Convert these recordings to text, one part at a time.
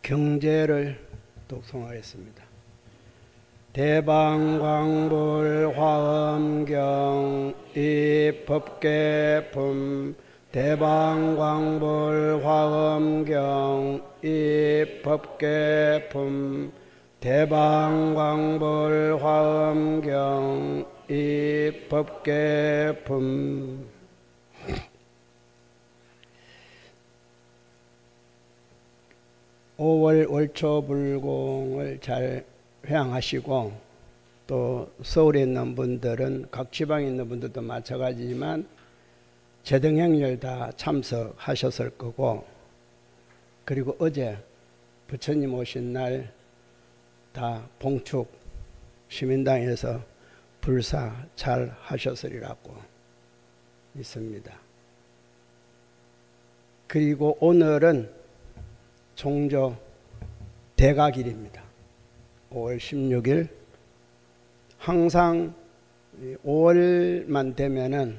경제를 독송하겠습니다. 대방광불 화엄경 입법계품 대방광불 화엄경 입법계품 대방광불 화엄경 입법계품. (5월) 월초불공을 잘 회항하시고, 또 서울에 있는 분들은 각 지방에 있는 분들도 마찬가지지만 제등행렬 다 참석하셨을 거고, 그리고 어제 부처님 오신 날 다 봉축 시민당에서 불사 잘 하셨으리라고 믿습니다. 그리고 오늘은 종조 대각일입니다. 5월 16일. 항상 5월만 되면은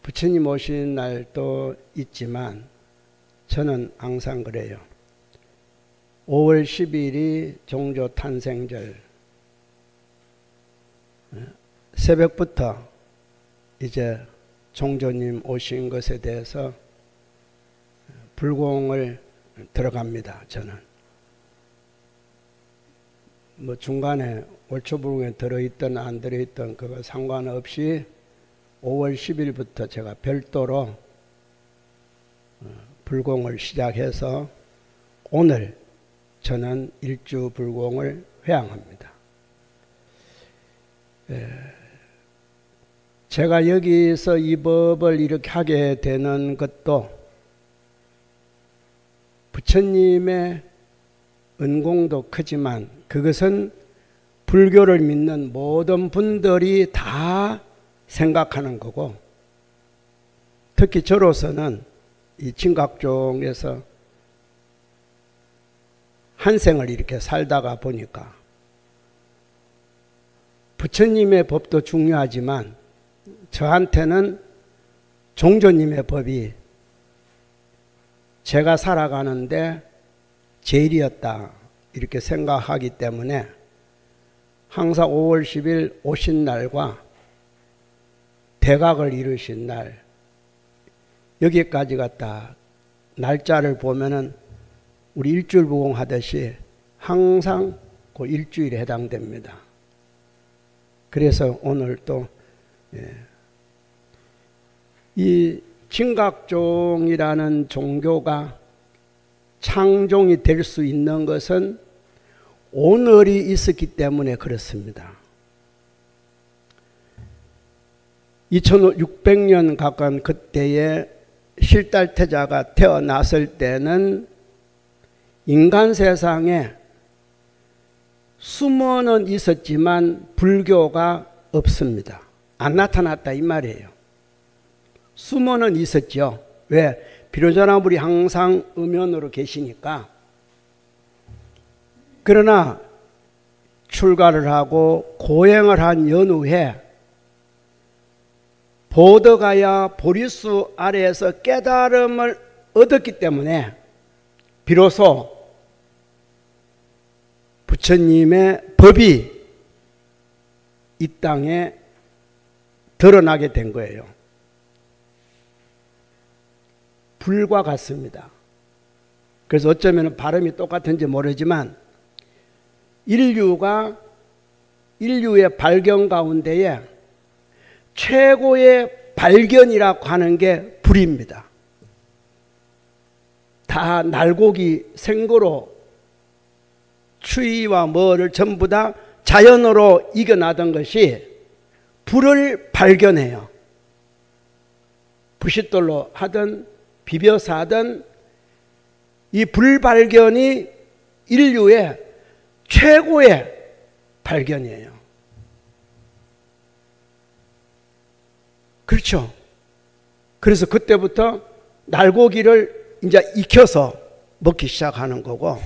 부처님 오신 날도 있지만 저는 항상 그래요. 5월 10일이 종조 탄생절. 새벽부터 이제 종조님 오신 것에 대해서 불공을 들어갑니다. 저는 뭐 중간에 월초불공에 들어있든 안 들어있든 그거 상관없이 5월 10일부터 제가 별도로 불공을 시작해서 오늘 저는 일주 불공을 회항합니다. 제가 여기서 이 법을 이렇게 하게 되는 것도 부처님의 은공도 크지만 그것은 불교를 믿는 모든 분들이 다 생각하는 거고, 특히 저로서는 이 진각종에서 한 생을 이렇게 살다가 보니까 부처님의 법도 중요하지만 저한테는 종조님의 법이 제가 살아가는데 제일이었다 이렇게 생각하기 때문에 항상 5월 10일 오신 날과 대각을 이루신 날 여기까지 갔다 날짜를 보면은 우리 일주일 부공 하듯이 항상 그 일주일에 해당됩니다. 그래서 오늘 또 이 진각종이라는 종교가 창종이 될 수 있는 것은 오늘이 있었기 때문에 그렇습니다. 2600년 가까운 그때에 실달태자가 태어났을 때는 인간 세상에 숨어는 있었지만 불교가 없습니다. 안 나타났다 이 말이에요. 숨어는 있었죠. 왜? 비로자나불이 항상 음연으로 계시니까. 그러나 출가를 하고 고행을 한 연후에 보더가야 보리수 아래에서 깨달음을 얻었기 때문에 비로소 부처님의 법이 이 땅에 드러나게 된 거예요. 불과 같습니다. 그래서 어쩌면 발음이 똑같은지 모르지만 인류의 발견 가운데에 최고의 발견이라고 하는 게 불입니다. 다 날고기 생고로 추위와 뭐를 전부 다 자연으로 이겨나던 것이 불을 발견해요. 부싯돌로 하든 비벼서 하든 이 불 발견이 인류의 최고의 발견이에요. 그렇죠. 그래서 그때부터 날고기를 이제 익혀서 먹기 시작하는 거고,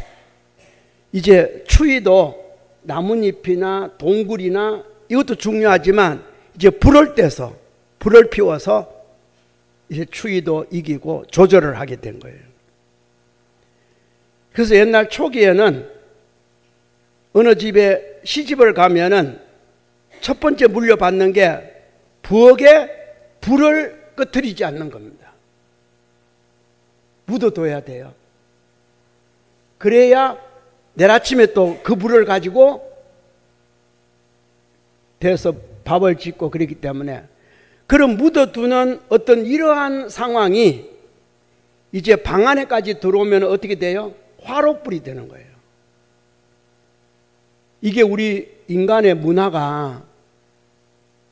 이제 추위도 나뭇잎이나 동굴이나 이것도 중요하지만 이제 불을 떼서 불을 피워서 이제 추위도 이기고 조절을 하게 된 거예요. 그래서 옛날 초기에는 어느 집에 시집을 가면은 첫 번째 물려받는 게 부엌에 불을 꺼뜨리지 않는 겁니다. 묻어둬야 돼요. 그래야 내일 아침에 또 그 불을 가지고 대서 밥을 짓고 그러기 때문에 그런 묻어두는 어떤 이러한 상황이 이제 방 안에까지 들어오면 어떻게 돼요? 화롯불이 되는 거예요. 이게 우리 인간의 문화가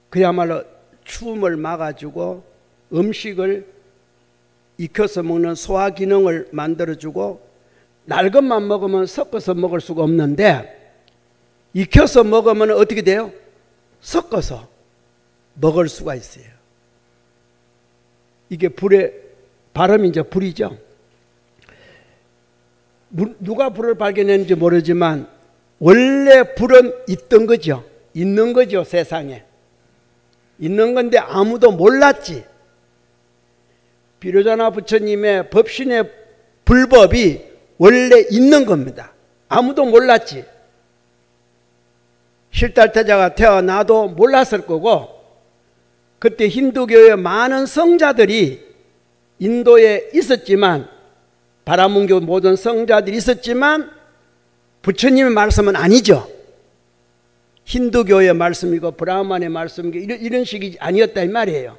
그야말로 추움을 막아주고 음식을 익혀서 먹는 소화 기능을 만들어주고 날 것만 먹으면 섞어서 먹을 수가 없는데 익혀서 먹으면 어떻게 돼요? 섞어서 먹을 수가 있어요. 이게 불의 발음이 이제 불이죠. 누가 불을 발견했는지 모르지만 원래 불은 있던 거죠. 있는 거죠, 세상에. 있는 건데 아무도 몰랐지. 비로자나 부처님의 법신의 불법이 원래 있는 겁니다. 아무도 몰랐지. 실달태자가 태어나도 몰랐을 거고 그때 힌두교의 많은 성자들이 인도에 있었지만 바라문교 모든 성자들이 있었지만 부처님의 말씀은 아니죠. 힌두교의 말씀이고 브라ಹ만의 말씀이고 이런 식이 아니었다 이 말이에요.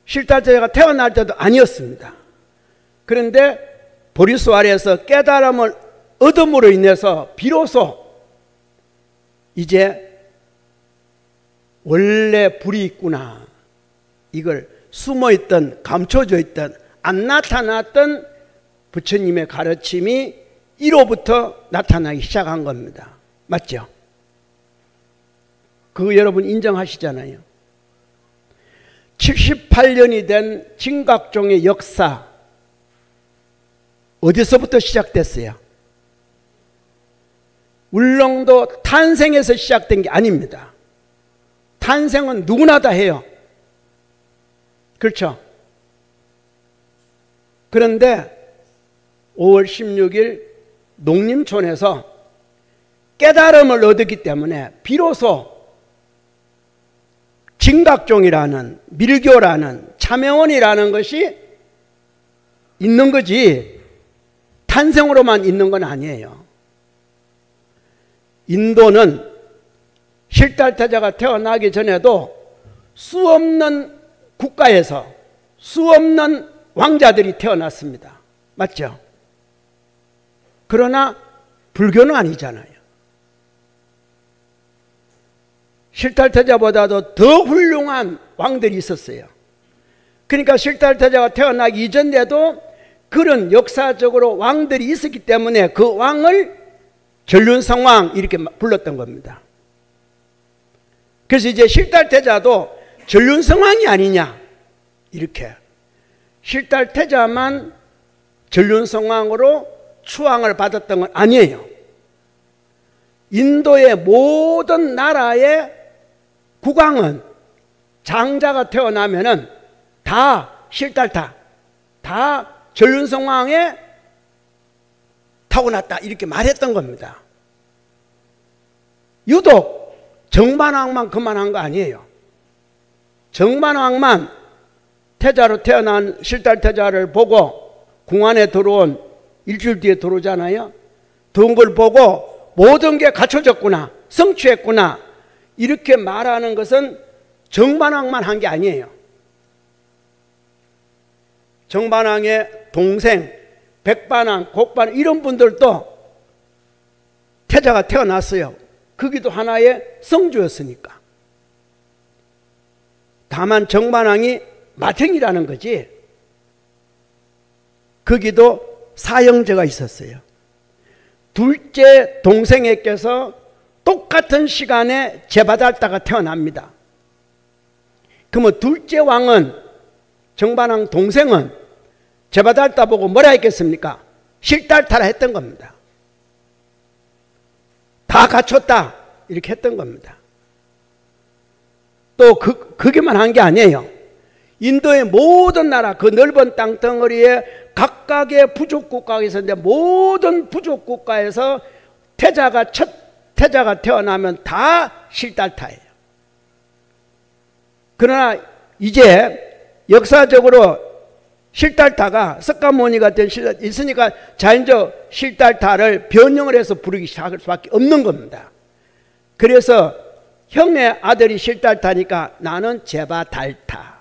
실달태자가 태어날 때도 아니었습니다. 그런데 보리수 아래에서 깨달음을 얻음으로 인해서 비로소 이제 원래 불이 있구나. 이걸 숨어있던 감춰져 있던 안 나타났던 부처님의 가르침이 이로부터 나타나기 시작한 겁니다. 맞죠? 그거 여러분 인정하시잖아요. 78년이 된 진각종의 역사 어디서부터 시작됐어요? 울릉도 탄생에서 시작된 게 아닙니다. 탄생은 누구나 다 해요. 그렇죠? 그런데 5월 16일 농림촌에서 깨달음을 얻었기 때문에 비로소 진각종이라는 밀교라는 참여원이라는 것이 있는 거지 탄생으로만 있는 건 아니에요. 인도는 실달태자가 태어나기 전에도 수없는 국가에서 수없는 왕자들이 태어났습니다. 맞죠? 그러나 불교는 아니잖아요. 실달태자보다도 더 훌륭한 왕들이 있었어요. 그러니까 실달태자가 태어나기 이전에도 그런 역사적으로 왕들이 있었기 때문에 그 왕을 전륜성왕 이렇게 불렀던 겁니다. 그래서 이제 실달태자도 전륜성왕이 아니냐 이렇게 실달태자만 전륜성왕으로 추앙을 받았던 건 아니에요. 인도의 모든 나라의 국왕은 장자가 태어나면은 다 실달타, 다 전륜성왕에 타고났다 이렇게 말했던 겁니다. 유독 정반왕만 그만한 거 아니에요. 정반왕만 태자로 태어난 실달태자를 보고 궁안에 들어온 일주일 뒤에 들어오잖아요. 들어온 걸 보고 모든 게 갖춰졌구나, 성취했구나 이렇게 말하는 것은 정반왕만 한 게 아니에요. 정반왕의 동생 백반왕, 곡반왕 이런 분들도 태자가 태어났어요. 거기도 하나의 성주였으니까. 다만 정반왕이 맏형이라는 거지 거기도 사형제가 있었어요. 둘째 동생에게서 똑같은 시간에 제바달다가 태어납니다. 그러면 둘째 왕은 정반왕 동생은 제바달다 보고 뭐라 했겠습니까? 실달타라 했던 겁니다. 다 갖췄다 이렇게 했던 겁니다. 또 그게만 한 게 아니에요. 인도의 모든 나라 그 넓은 땅덩어리에 각각의 부족 국가가 있었는데 모든 부족 국가에서 태자가 태어나면 다 실달타예요. 그러나 이제 역사적으로 실달타가 석가모니가 된 실달타 있으니까 자연적 실달타를 변형을 해서 부르기 시작할 수밖에 없는 겁니다. 그래서 형의 아들이 실달타니까 나는 제바달타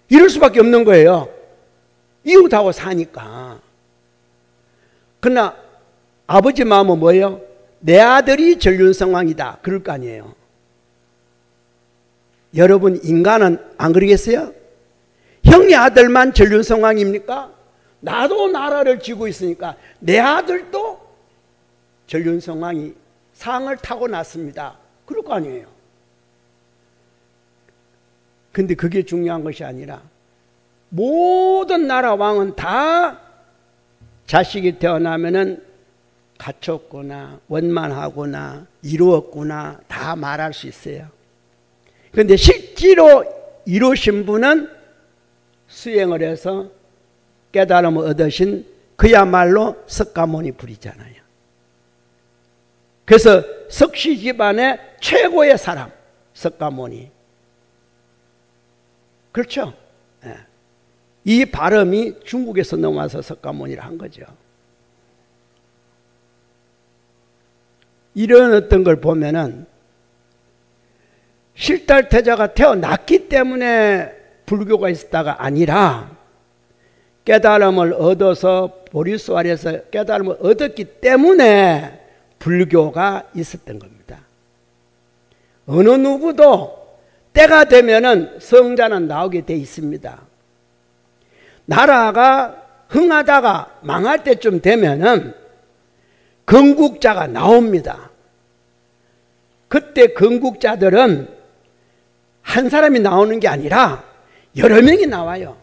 이럴 수밖에 없는 거예요. 이웃하고 사니까. 그러나 아버지 마음은 뭐예요? 내 아들이 전륜성왕이다 그럴 거 아니에요. 여러분 인간은 안 그러겠어요? 형의 아들만 전륜성왕입니까? 나도 나라를 쥐고 있으니까 내 아들도 전륜성왕이 상을 타고 났습니다 그럴 거 아니에요. 근데 그게 중요한 것이 아니라 모든 나라 왕은 다 자식이 태어나면은 갖췄구나 원만하구나 이루었구나 다 말할 수 있어요. 그런데 실제로 이루신 분은 수행을 해서 깨달음을 얻으신 그야말로 석가모니 불이잖아요. 그래서 석시 집안의 최고의 사람 석가모니. 그렇죠? 네. 이 발음이 중국에서 넘어와서 석가모니를 한 거죠. 이런 어떤 걸 보면은 실달태자가 태어났기 때문에 불교가 있었다가 아니라 깨달음을 얻어서 보리수 아래서 깨달음을 얻었기 때문에 불교가 있었던 겁니다. 어느 누구도 때가 되면은 성자는 나오게 돼 있습니다. 나라가 흥하다가 망할 때쯤 되면은 건국자가 나옵니다. 그때 건국자들은 한 사람이 나오는 게 아니라 여러 명이 나와요.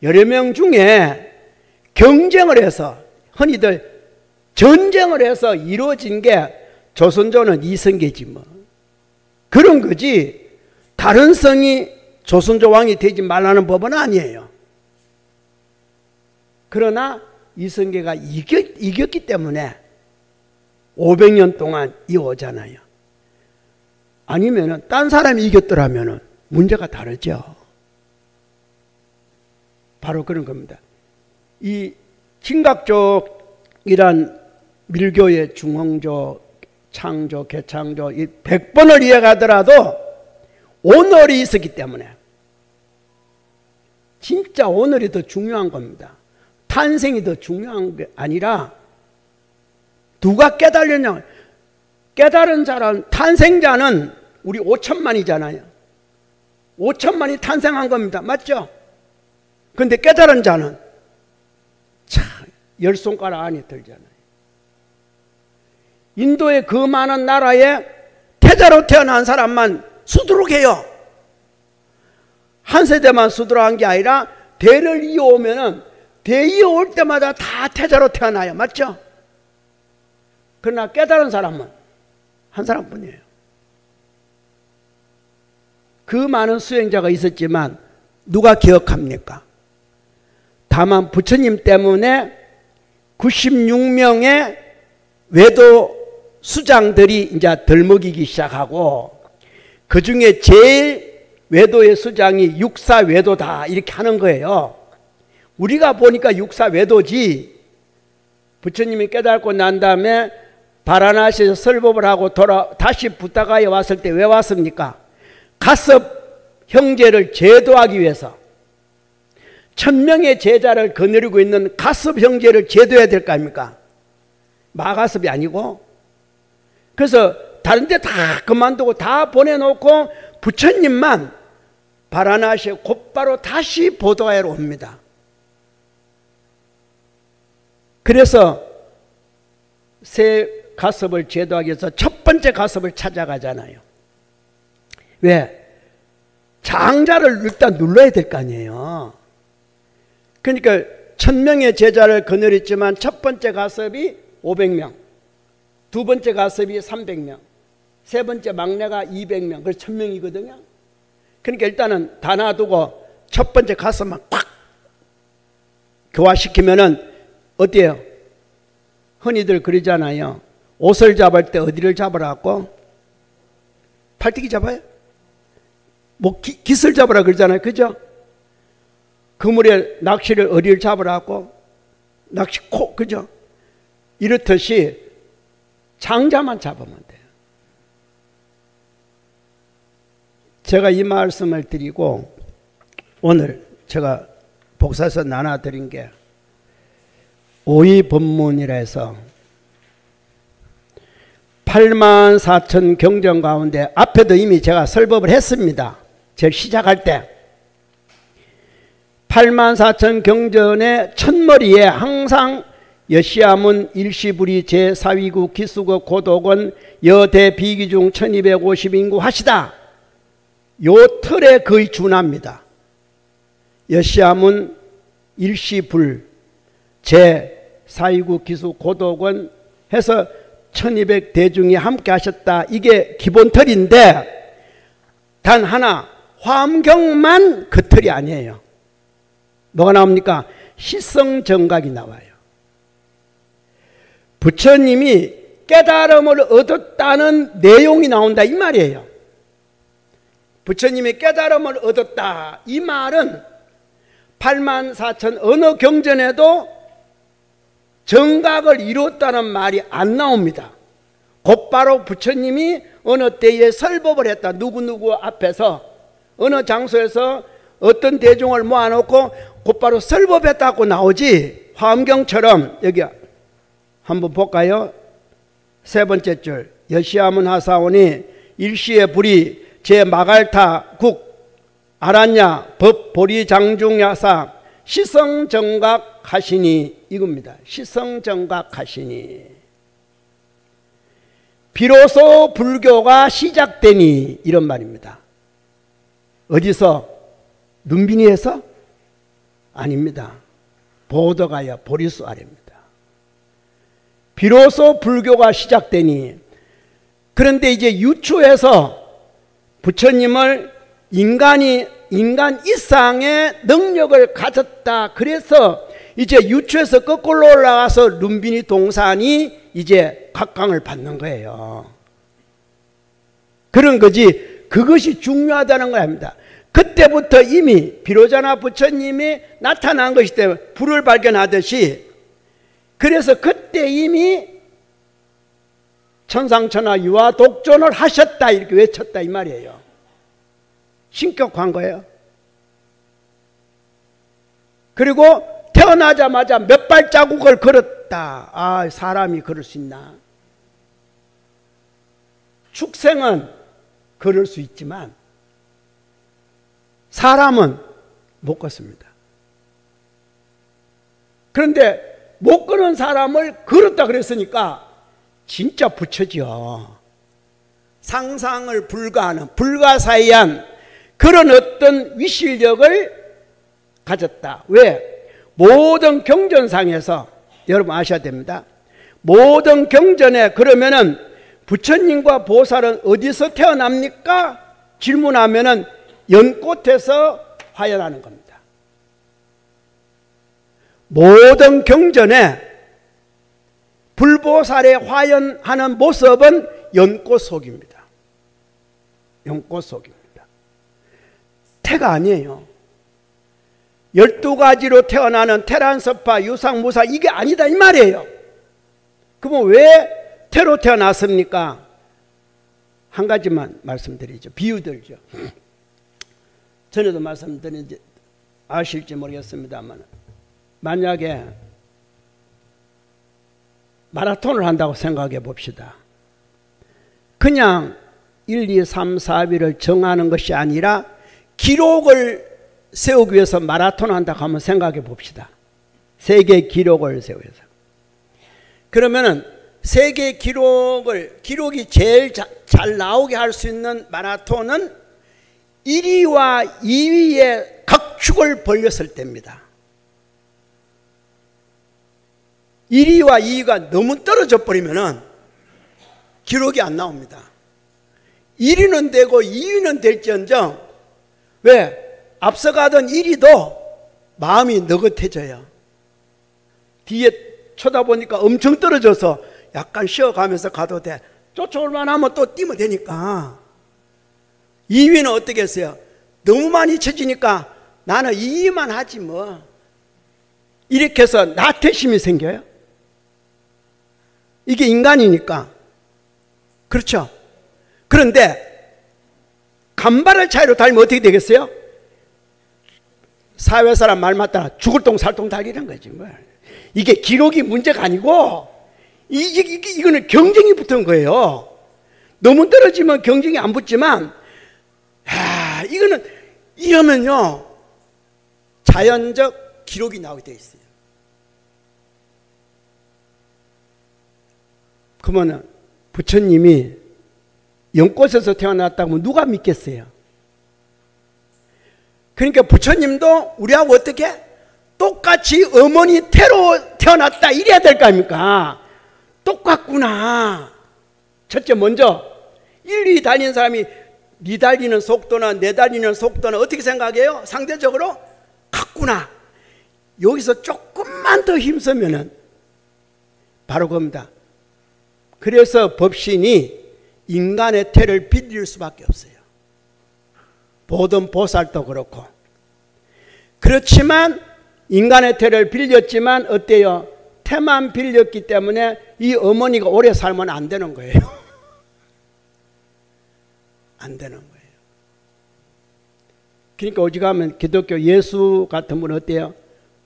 여러 명 중에 경쟁을 해서 흔히들 전쟁을 해서 이루어진 게 조선조는 이성계지 뭐. 그런 거지 다른 성이 조선조 왕이 되지 말라는 법은 아니에요. 그러나 이성계가 이겼기 때문에 500년 동안 이어오잖아요. 아니면은 딴 사람이 이겼더라면은 문제가 다르죠. 바로 그런 겁니다. 이 진각족이란 밀교의 중흥조, 창조, 개창조 이 100번을 이해가더라도 오늘이 있었기 때문에 진짜 오늘이 더 중요한 겁니다. 탄생이 더 중요한 게 아니라 누가 깨달렸냐. 깨달은 자란 탄생자는 우리 5천만이잖아요. 5천만이 탄생한 겁니다. 맞죠? 그런데 깨달은 자는 참 10손가락 안에 들잖아요. 인도의 그 많은 나라에 태자로 태어난 사람만 수두룩해요. 한 세대만 수두룩한 게 아니라 대를 이어오면은 대 이어올 때마다 다 태자로 태어나요. 맞죠? 그러나 깨달은 사람은 한 사람뿐이에요. 그 많은 수행자가 있었지만 누가 기억합니까? 다만 부처님 때문에 96명의 외도 수장들이 이제 덜먹이기 시작하고 그 중에 제일 외도의 수장이 육사외도다 이렇게 하는 거예요. 우리가 보니까 육사외도지 부처님이 깨닫고 난 다음에 바라나시에서 설법을 하고 다시 부타가에 왔을 때 왜 왔습니까? 가섭 형제를 제도하기 위해서 1000명의 제자를 거느리고 있는 가섭 형제를 제도해야 될 거 아닙니까? 마가섭이 아니고. 그래서 다른 데 다 그만두고 다 보내놓고 부처님만 바라나시에 곧바로 다시 보도가에로 옵니다. 그래서 새 가섭을 제도하기 위해서 첫 번째 가섭을 찾아가잖아요. 왜? 장자를 일단 눌러야 될 거 아니에요. 그러니까 1000명의 제자를 거느렸지만 첫 번째 가섭이 500명, 두 번째 가섭이 300명, 세 번째 막내가 200명, 그래서 1000명이거든요. 그러니까 일단은 다 놔두고 첫 번째 가섭만 꽉 교화시키면은 어때요? 흔히들 그러잖아요. 옷을 잡을 때 어디를 잡으라고? 팔뚝이 잡아요? 뭐 깃을 잡으라 그러잖아요. 그죠? 그물에 낚시를 어디를 잡으라고? 낚시코, 그죠? 이렇듯이 장자만 잡으면 돼요. 제가 이 말씀을 드리고 오늘 제가 복사해서 나눠드린 게 오이법문이라 해서 84,000 경전 가운데 앞에도 이미 제가 설법을 했습니다. 제일 시작할 때 84,000 경전의 첫머리에 항상 여시아문 일시불이 제4위국 기수국 고독은 여대 비기중 1250인구 하시다. 요 틀에 거의 준합니다. 여시아문 일시불 제4위국 기수 고독은 해서 1200대중이 함께 하셨다. 이게 기본 틀인데 단 하나 화엄경만 그 틀이 아니에요. 뭐가 나옵니까? 시성정각이 나와요. 부처님이 깨달음을 얻었다는 내용이 나온다 이 말이에요. 부처님이 깨달음을 얻었다 이 말은 84,000 어느 경전에도 정각을 이뤘다는 말이 안 나옵니다. 곧바로 부처님이 어느 때에 설법을 했다. 누구누구 앞에서 어느 장소에서 어떤 대중을 모아놓고 곧바로 설법했다고 나오지. 화엄경처럼 여기 한번 볼까요? 세 번째 줄 여시아문 하사오니 일시의 불이 제마갈타 국 아란야 법 보리 장중야사 시성정각 하시니 이겁니다. 시성정각 하시니 비로소 불교가 시작되니 이런 말입니다. 어디서? 눈비니에서? 아닙니다. 보더가야 보리수 아래입니다. 비로소 불교가 시작되니 그런데 이제 유추해서 부처님을 인간 이상의 능력을 가졌다. 그래서 이제 유추해서 거꾸로 올라가서 룸비니 동산이 이제 각광을 받는 거예요. 그런 거지. 그것이 중요하다는 겁니다. 그때부터 이미 비로자나 부처님이 나타난 것이기 때문에 불을 발견하듯이 그래서 그때 이미 천상천하 유화 독존을 하셨다 이렇게 외쳤다 이 말이에요. 신격한 거예요. 그리고 태어나자마자 몇 발자국을 걸었다. 아, 사람이 걸을 수 있나? 축생은 걸을 수 있지만 사람은 못 걷습니다. 그런데 못 걷는 사람을 걸었다 그랬으니까 진짜 부처지요. 상상을 불가하는 불가사의한 그런 어떤 위실력을 가졌다. 왜? 모든 경전상에서 여러분 아셔야 됩니다. 모든 경전에 그러면은 부처님과 보살은 어디서 태어납니까? 질문하면은 연꽃에서 화연하는 겁니다. 모든 경전에 불보살의 화연하는 모습은 연꽃 속입니다. 연꽃 속입니다. 태가 아니에요. 12가지로 태어나는 태란서파, 유상무사 이게 아니다 이 말이에요. 그러면 왜 태로 태어났습니까? 한 가지만 말씀드리죠. 비유들죠. 전에도 말씀드린지 아실지 모르겠습니다만 만약에 마라톤을 한다고 생각해 봅시다. 그냥 1, 2, 3, 4위를 정하는 것이 아니라 기록을 세우기 위해서 마라톤을 한다고 한번 생각해 봅시다. 세계 기록을 세우기 위해서. 그러면은 세계 기록이 제일 잘 나오게 할 수 있는 마라톤은 1위와 2위의 각축을 벌렸을 때입니다. 1위와 2위가 너무 떨어져 버리면은 기록이 안 나옵니다. 1위는 되고 2위는 될지언정 왜? 앞서가던 1위도 마음이 느긋해져요. 뒤에 쳐다보니까 엄청 떨어져서 약간 쉬어가면서 가도 돼. 쫓아올 만하면 또 뛰면 되니까. 2위는 어떻게 했어요? 너무 많이 쳐지니까 나는 2위만 하지 뭐. 이렇게 해서 나태심이 생겨요. 이게 인간이니까. 그렇죠? 그런데 간발의 차이로 달리면 어떻게 되겠어요? 사회사람 말 맞다나 죽을 똥 살 똥 달리는 거지 뭐. 이게 기록이 문제가 아니고 이거는 경쟁이 붙은 거예요. 너무 떨어지면 경쟁이 안 붙지만 이거는 이러면요 자연적 기록이 나오게 돼 있어요. 그러면 부처님이 연꽃에서 태어났다고 하면 누가 믿겠어요? 그러니까 부처님도 우리하고 어떻게? 똑같이 어머니 태로 태어났다 이래야 될 거 아닙니까? 똑같구나. 첫째 먼저 1, 2 달리는 사람이 네 달리는 속도나 내 달리는 속도는 어떻게 생각해요? 상대적으로 같구나. 여기서 조금만 더 힘쓰면은 바로 겁니다. 그래서 법신이 인간의 태를 빌릴 수밖에 없어요. 모든 보살도 그렇고. 그렇지만 인간의 태를 빌렸지만 어때요? 태만 빌렸기 때문에 이 어머니가 오래 살면 안 되는 거예요. 안 되는 거예요. 그러니까 오직하면 기독교 예수 같은 분은 어때요?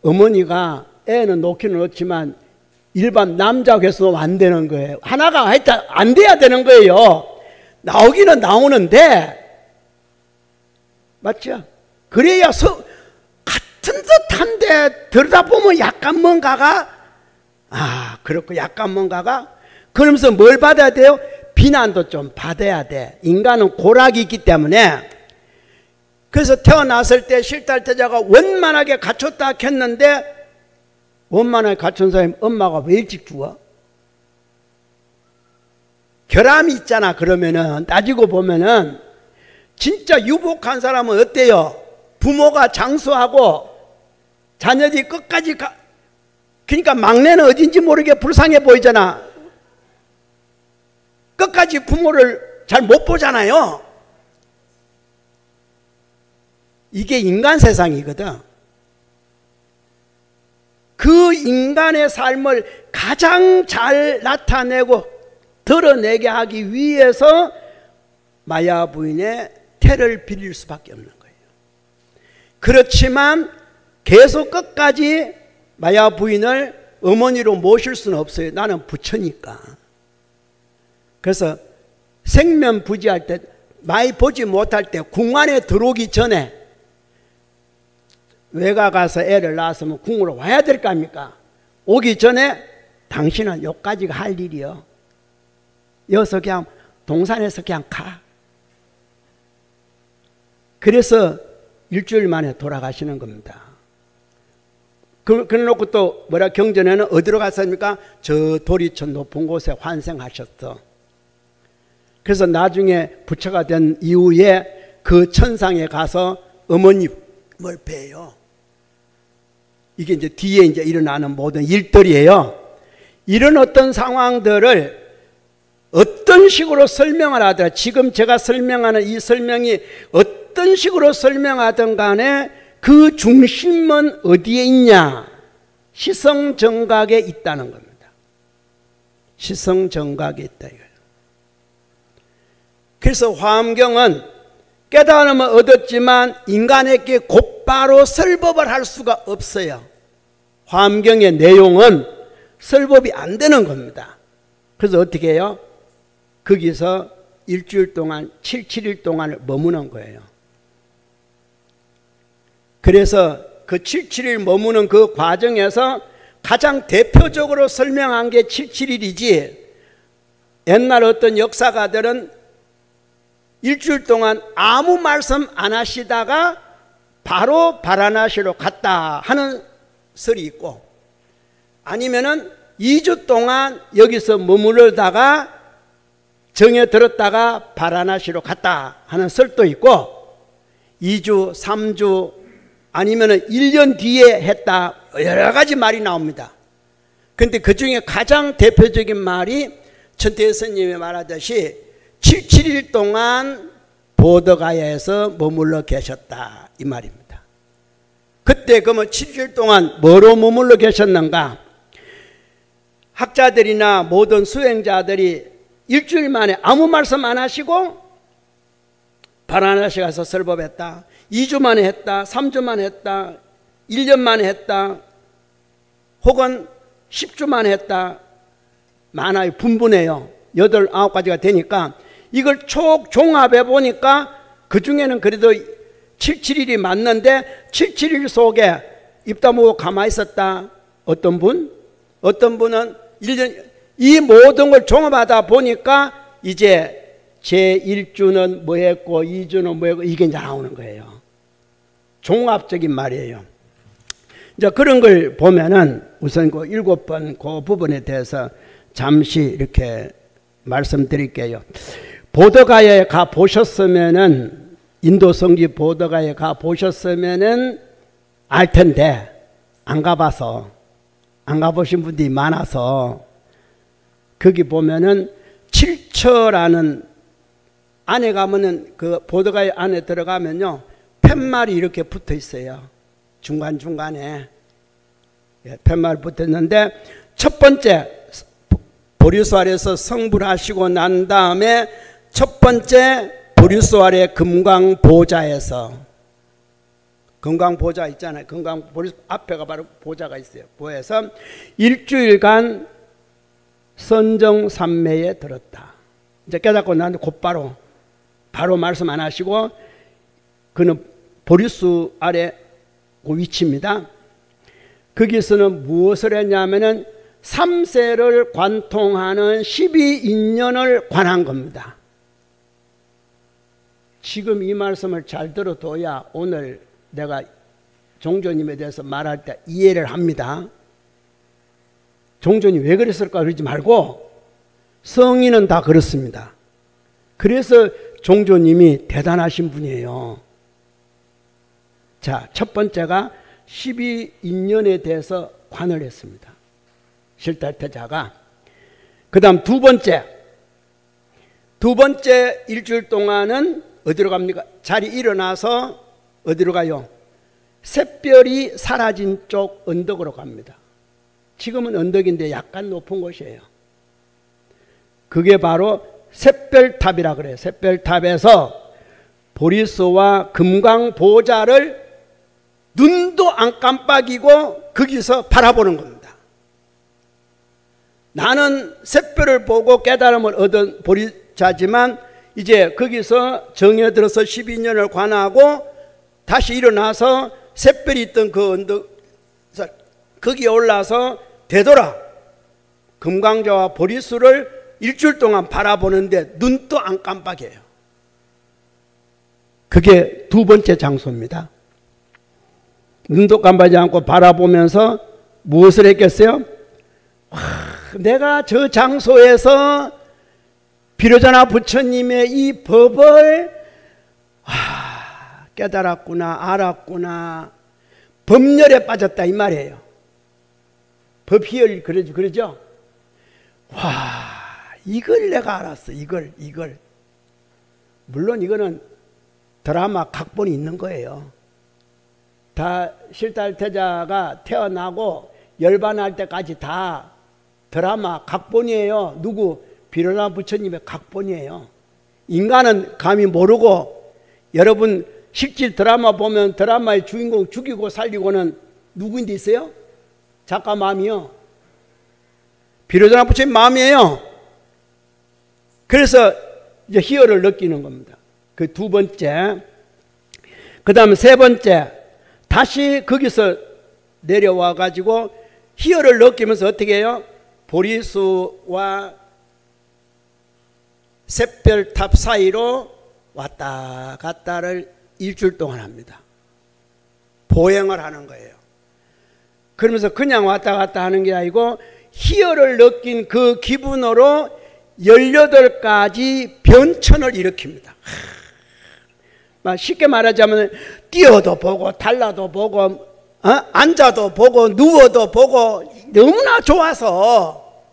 어머니가 애는 놓기는 놓지만 일반 남자하고 해서 안 되는 거예요. 하나가 하여튼 안 돼야 되는 거예요. 나오기는 나오는데 맞죠? 그래야 같은 듯한데 들여다보면 약간 뭔가가 그렇고 약간 뭔가가 그러면서 뭘 받아야 돼요? 비난도 좀 받아야 돼. 인간은 고락이 있기 때문에. 그래서 태어났을 때 실달태자가 원만하게 갖췄다 했는데 원만하게 갖춘 사람이 엄마가 왜 일찍 죽어? 결함이 있잖아. 그러면은 따지고 보면은 진짜 유복한 사람은 어때요? 부모가 장수하고 자녀들이 끝까지 그러니까 막내는 어딘지 모르게 불쌍해 보이잖아. 끝까지 부모를 잘 못 보잖아요. 이게 인간 세상이거든. 그 인간의 삶을 가장 잘 나타내고 드러내게 하기 위해서 마야 부인의 태를 빌릴 수밖에 없는 거예요. 그렇지만 계속 끝까지 마야 부인을 어머니로 모실 수는 없어요. 나는 부처니까. 그래서 생면부지할 때 많이 보지 못할 때 궁안에 들어오기 전에 외가 가서 애를 낳았으면 궁으로 와야 될 거 아닙니까? 오기 전에 당신은 여기까지가 할 일이요. 여기서 그냥 동산에서 그냥 가. 그래서 일주일 만에 돌아가시는 겁니다. 그래놓고 또 뭐라 경전에는 어디로 갔습니까? 저 도리천 높은 곳에 환생하셨어. 그래서 나중에 부처가 된 이후에 그 천상에 가서 어머님을 뵈요. 이게 이제 뒤에 이제 일어나는 모든 일들이에요. 이런 어떤 상황들을 어떤 식으로 설명을 하더라. 지금 제가 설명하는 이 설명이 어떤 식으로 설명하든 간에 그 중심은 어디에 있냐? 시성정각에 있다는 겁니다. 시성정각에 있다 이거예요. 그래서 화엄경은 깨달음을 얻었지만 인간에게 곧바로 설법을 할 수가 없어요. 화엄경의 내용은 설법이 안 되는 겁니다. 그래서 어떻게 해요? 거기서 일주일 동안 7일 동안을 머무는 거예요. 그래서 그 7일 머무는 그 과정에서 가장 대표적으로 설명한 게 7일이지 옛날 어떤 역사가들은 일주일 동안 아무 말씀 안 하시다가 바로 바라나시로 갔다 하는 설이 있고 아니면은 2주 동안 여기서 머무르다가 정에 들었다가 바라나시로 갔다 하는 설도 있고 2주, 3주 아니면은 1년 뒤에 했다 여러 가지 말이 나옵니다. 근데 그 중에 가장 대표적인 말이 천태 스님이 말하듯이 77일 동안 보더가야에서 머물러 계셨다 이 말입니다. 그때 그러면 7일 동안 뭐로 머물러 계셨는가? 학자들이나 모든 수행자들이 일주일 만에 아무 말씀 안 하시고 바라나시 가서 설법했다. 2주 만에 했다. 3주 만에 했다. 1년 만에 했다. 혹은 10주 만에 했다. 많아요. 분분해요. 8, 9가지가 되니까 이걸 촉 종합해 보니까 그 중에는 그래도 77일이 맞는데 77일 속에 입 다물고 가만히 있었다. 어떤 분? 어떤 분은 1년, 이 모든 걸 종합하다 보니까 이제 제1주는 뭐 했고 2주는 뭐 했고 이게 이제 나오는 거예요. 종합적인 말이에요. 이제 그런 걸 보면은 우선 그 7번 그 부분에 대해서 잠시 이렇게 말씀드릴게요. 보더가야에 가 보셨으면은 인도 성지 보더가야에 가 보셨으면은 알 텐데 안 가봐서 안 가보신 분들이 많아서 거기 보면은 칠처라는 안에 가면은 그 보더가야 안에 들어가면요 팻말이 이렇게 붙어 있어요. 중간중간에 팻말 붙어 있는데 첫 번째 보리수 아래에서 성불하시고 난 다음에 첫 번째 보리수 아래 금강보좌에서 금강보좌 있잖아요. 금강보리수 앞에가 바로 보좌가 있어요. 보에서 일주일간 선정삼매에 들었다. 이제 깨닫고 나는데 곧바로 바로 말씀 안 하시고 그는 보리수 아래 그 위치입니다. 거기서는 무엇을 했냐면은 3세를 관통하는 12인연을 관한 겁니다. 지금 이 말씀을 잘 들어둬야 오늘 내가 종조님에 대해서 말할 때 이해를 합니다. 종조님 왜 그랬을까 그러지 말고 성인은 다 그렇습니다. 그래서 종조님이 대단하신 분이에요. 자, 첫 번째가 12인연에 대해서 관을 했습니다. 실달태자가. 그 다음 두 번째 일주일 동안은 어디로 갑니까? 자리 일어나서 어디로 가요? 샛별이 사라진 쪽 언덕으로 갑니다. 지금은 언덕인데 약간 높은 곳이에요. 그게 바로 샛별탑이라 그래요. 샛별탑에서 보리수와 금강보좌를 눈도 안 깜빡이고 거기서 바라보는 겁니다. 나는 샛별을 보고 깨달음을 얻은 보리자지만 이제 거기서 정에 들어서 12년을 관하고 다시 일어나서 샛별이 있던 그 언덕 거기에 올라서 되돌아 금강자와 보리수를 일주일 동안 바라보는데 눈도 안 깜빡여요. 그게 두 번째 장소입니다. 눈도 깜빡이지 않고 바라보면서 무엇을 했겠어요? 내가 저 장소에서 비로자나 부처님의 이 법을 깨달았구나, 알았구나, 법열에 빠졌다 이 말이에요. 법희열 그러죠? 와, 이걸 내가 알았어. 이걸. 물론 이거는 드라마 각본이 있는 거예요. 다 실달태자가 태어나고 열반할 때까지 다 드라마 각본이에요. 누구? 비로자 부처님의 각본이에요. 인간은 감히 모르고 여러분 실질 드라마 보면 드라마의 주인공 죽이고 살리고는 누구인데 있어요? 작가 마음이요. 비로자 부처님 마음이에요. 그래서 이제 희열을 느끼는 겁니다. 그 두 번째. 그 다음에 세 번째. 다시 거기서 내려와 가지고 희열을 느끼면서 어떻게 해요? 보리수와 샛별탑 사이로 왔다 갔다를 일주일 동안 합니다. 보행을 하는 거예요. 그러면서 그냥 왔다 갔다 하는 게 아니고 희열을 느낀 그 기분으로 18가지 변천을 일으킵니다. 쉽게 말하자면 뛰어도 보고 달라도 보고 앉아도 보고 누워도 보고 너무나 좋아서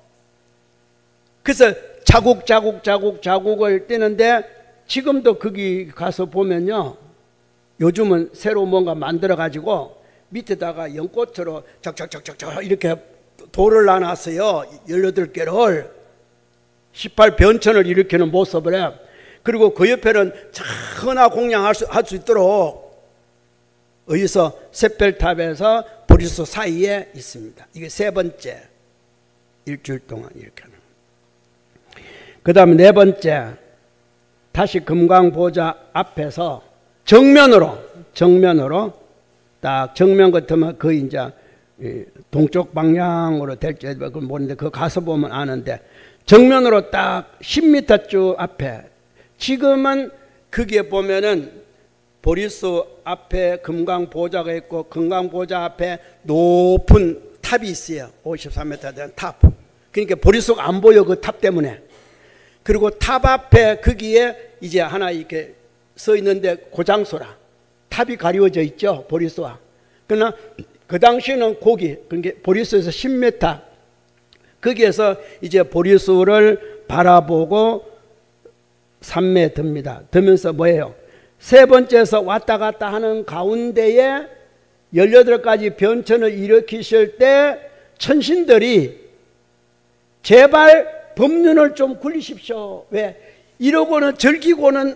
그래서 자국을 떼는데 지금도 거기 가서 보면요, 요즘은 새로 뭔가 만들어 가지고 밑에다가 연꽃으로 쫙쫙쫙쫙 이렇게 돌을 놔놨어요. 18개를 18변천을 일으키는 모습을 해. 그리고 그 옆에는 천하 공양할 수 있도록 어디서 샛별탑에서 보리수 사이에 있습니다. 이게 세 번째, 일주일 동안 이렇게 하는. 그 다음에 네 번째, 다시 금강보좌 앞에서 정면으로 딱 정면 같으면 거의 이제 동쪽 방향으로 될지 그건 모르는데 그 가서 보면 아는데, 정면으로 딱 10m 쭉 앞에, 지금은 거기에 보면은 보리수 앞에 금강보좌가 있고 금강보좌 앞에 높은 탑이 있어요. 53m 되는 탑. 그러니까 보리수가 안 보여, 그 탑 때문에. 그리고 탑 앞에 거기에 이제 하나 이렇게 서 있는데 고장소라, 탑이 가리워져 있죠, 보리수와. 그러나 그 당시에는 거기, 그러니까 보리수에서 10m, 거기에서 이제 보리수를 바라보고 산매에 듭니다. 들면서 뭐예요? 세 번째에서 왔다 갔다 하는 가운데에 18가지 변천을 일으키실 때 천신들이 제발 법륜을 좀 굴리십시오. 왜? 이러고는 즐기고는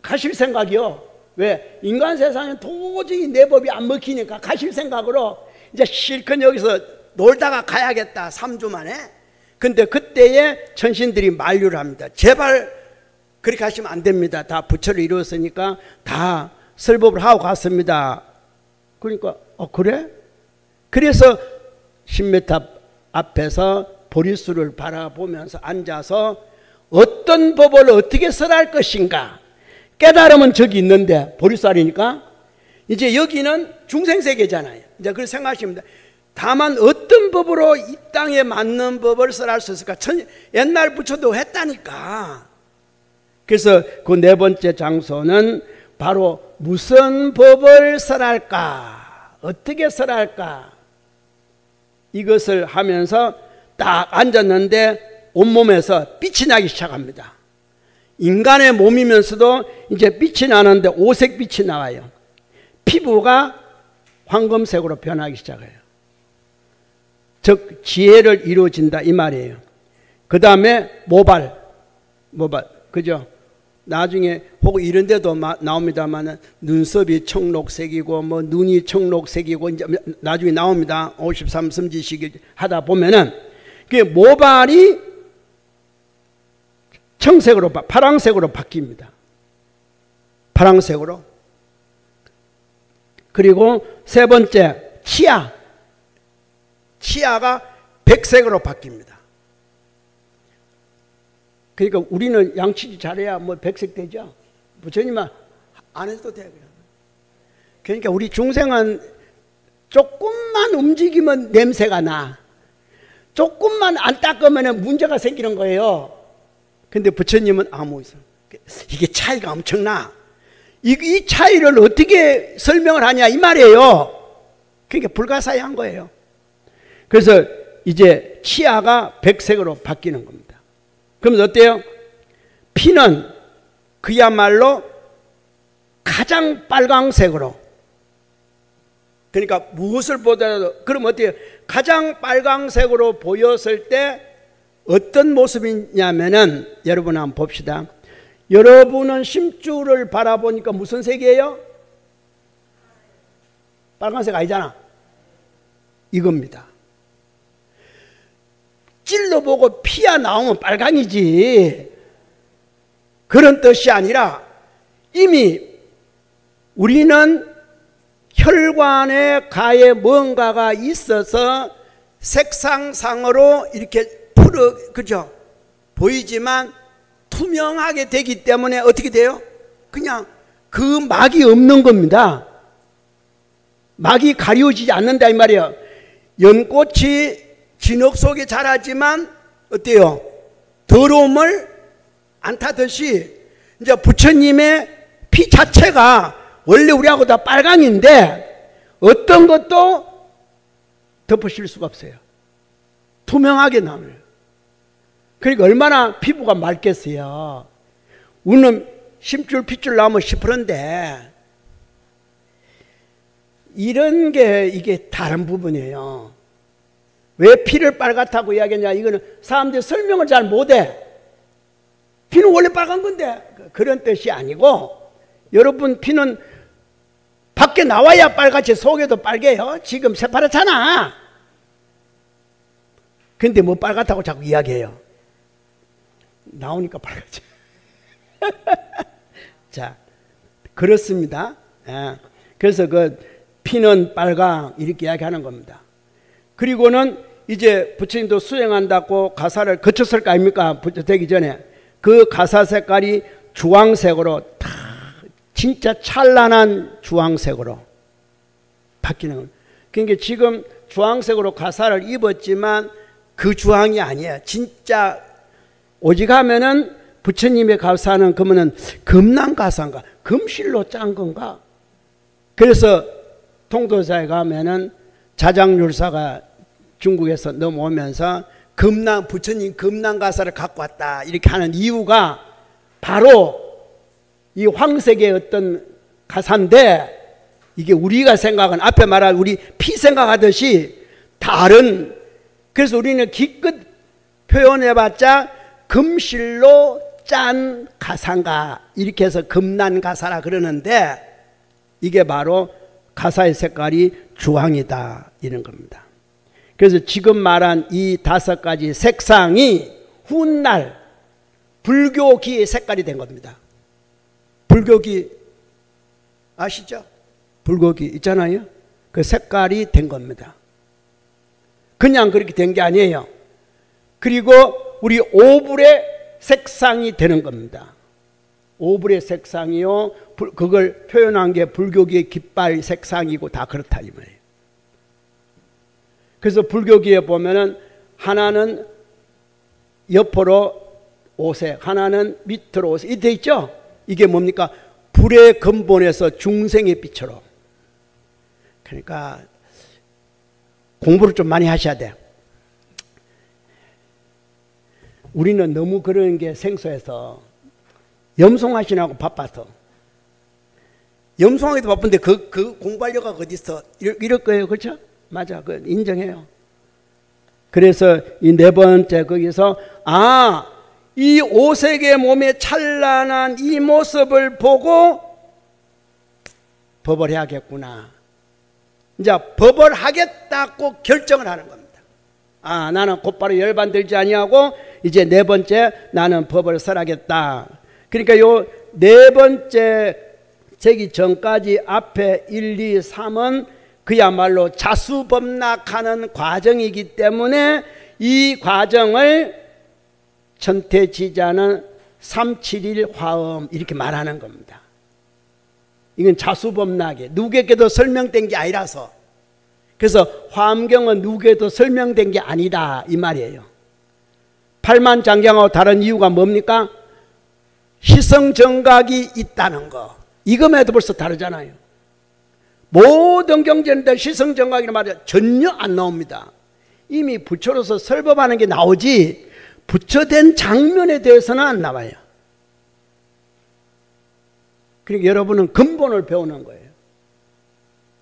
가실 생각이요. 왜? 인간 세상에 도저히 내 법이 안 먹히니까 가실 생각으로 이제 실컷 여기서 놀다가 가야겠다, 3주 만에. 근데 그때에 천신들이 만류를 합니다. 제발 그렇게 하시면 안 됩니다. 다 부처를 이루었으니까 다 설법을 하고 갔습니다. 그러니까 그래? 그래서 10m 앞에서 보리수를 바라보면서 앉아서 어떤 법을 어떻게 설할 것인가, 깨달음은 저기 있는데 보리수 아래니까 이제 여기는 중생세계잖아요. 이제 그렇게 생각하시면 됩니다. 다만 어떤 법으로 이 땅에 맞는 법을 설할 수 있을까? 옛날 부처도 했다니까. 그래서 그 네 번째 장소는 바로 무슨 법을 설할까, 어떻게 설할까, 이것을 하면서 딱 앉았는데 온몸에서 빛이 나기 시작합니다. 인간의 몸이면서도 이제 빛이 나는데 오색 빛이 나와요. 피부가 황금색으로 변하기 시작해요. 즉 지혜를 이루어진다 이 말이에요. 그 다음에 모발, 그죠? 나중에 혹 이런 데도 나옵니다만 눈썹이 청록색이고 뭐 눈이 청록색이고 이제 나중에 나옵니다. 53 섬지식 하다 보면은 그 모발이 청색으로 파랑색으로 바뀝니다. 파랑색으로. 그리고 세 번째 치아가 백색으로 바뀝니다. 그러니까 우리는 양치질 잘해야 뭐 백색 되죠. 부처님은 안 해도 돼요. 그러니까 우리 중생은 조금만 움직이면 냄새가 나. 조금만 안 닦으면 문제가 생기는 거예요. 근데 부처님은 아무 이상. 이게 차이가 엄청나. 이 차이를 어떻게 설명을 하냐 이 말이에요. 그러니까 불가사의한 거예요. 그래서 이제 치아가 백색으로 바뀌는 겁니다. 그러면 어때요? 피는 그야말로 가장 빨강색으로, 그러니까 무엇을 보더라도, 그럼 어때요? 가장 빨강색으로 보였을 때 어떤 모습이냐면은, 여러분 한번 봅시다. 여러분은 심주를 바라보니까 무슨 색이에요? 빨간색 아니잖아. 이겁니다. 찔러보고 피가 나오면 빨강이지. 그런 뜻이 아니라 이미 우리는 혈관에 가에 뭔가가 있어서 색상상으로 이렇게 그죠? 보이지만 투명하게 되기 때문에 어떻게 돼요? 그냥 그 막이 없는 겁니다. 막이 가려지지 않는다 이 말이에요. 연꽃이 진흙 속에 자라지만 어때요? 더러움을 안 타듯이 이제 부처님의 피 자체가 원래 우리하고 다 빨강인데 어떤 것도 덮으실 수가 없어요. 투명하게 나와요. 그러니까 얼마나 피부가 맑겠어요. 우리는 심줄 핏줄 나오면 시퍼런데 이런 게 이게 다른 부분이에요. 왜 피를 빨갛다고 이야기하냐, 이거는 사람들이 설명을 잘 못해. 피는 원래 빨간 건데 그런 뜻이 아니고, 여러분 피는 밖에 나와야 빨갛지 속에도 빨개요. 지금 새파랗잖아. 근데 뭐 빨갛다고 자꾸 이야기해요. 나오니까 빨갛지. 자, 그렇습니다. 예. 그래서 그 피는 빨강 이렇게 이야기하는 겁니다. 그리고는 이제 부처님도 수행한다고 가사를 거쳤을 거 아닙니까? 되기 전에 그 가사 색깔이 주황색으로 다 진짜 찬란한 주황색으로 바뀌는 겁니다. 그러니까 지금 주황색으로 가사를 입었지만 그 주황이 아니에요. 진짜 오직 하면은 부처님의 가사는 그러면은 금난가사인가 금실로 짠 건가. 그래서 통도사에 가면은 자장률사가 중국에서 넘어오면서 부처님 금난가사를 갖고 왔다 이렇게 하는 이유가 바로 이 황색의 어떤 가사인데, 이게 우리가 생각은 앞에 말한 우리 피 생각하듯이 다른, 그래서 우리는 기껏 표현해봤자 금실로 짠 가사인가 이렇게 해서 금난가사라 그러는데, 이게 바로 가사의 색깔이 주황이다 이런 겁니다. 그래서 지금 말한 이 5가지 색상이 훗날 불교기의 색깔이 된 겁니다. 불교기 아시죠? 불교기 있잖아요. 그 색깔이 된 겁니다. 그냥 그렇게 된 게 아니에요. 그리고 우리 오불의 색상이 되는 겁니다. 오불의 색상이요, 그걸 표현한 게 불교기의 깃발 색상이고 다 그렇다 이 말이에요. 그래서 불교기에 보면은 하나는 옆으로 5색, 하나는 밑으로 5색 이렇게 있죠. 이게 뭡니까? 불의 근본에서 중생의 빛으로. 그러니까 공부를 좀 많이 하셔야 돼요. 우리는 너무 그런 게 생소해서, 염송하시라고 바빠서. 염송하기도 바쁜데 그 공부하려고 어디 있어? 이럴 거예요. 그렇죠? 맞아. 그 인정해요. 그래서 이 4번째 거기서 이 5색의 몸의 찬란한 이 모습을 보고 법을 해야겠구나. 이제 법을 하겠다고 결정을 하는 겁니다. 나는 곧바로 열반들지 아니하고 이제 4번째 나는 법을 설하겠다. 그러니까 요 4번째 되기 전까지 앞에 1, 2, 3은 그야말로 자수법락하는 과정이기 때문에 이 과정을 천태지자는 371 화엄 이렇게 말하는 겁니다. 이건 자수법락에 누구에게도 설명된 게 아니라서. 그래서 화엄경은 누구에게도 설명된 게 아니다 이 말이에요. 팔만장경하고 다른 이유가 뭡니까? 시성정각이 있다는 거. 이거에도 벌써 다르잖아요. 모든 경전들 시성정각이란 말이 전혀 안 나옵니다. 이미 부처로서 설법하는 게 나오지 부처된 장면에 대해서는 안 나와요. 그러니까 여러분은 근본을 배우는 거예요.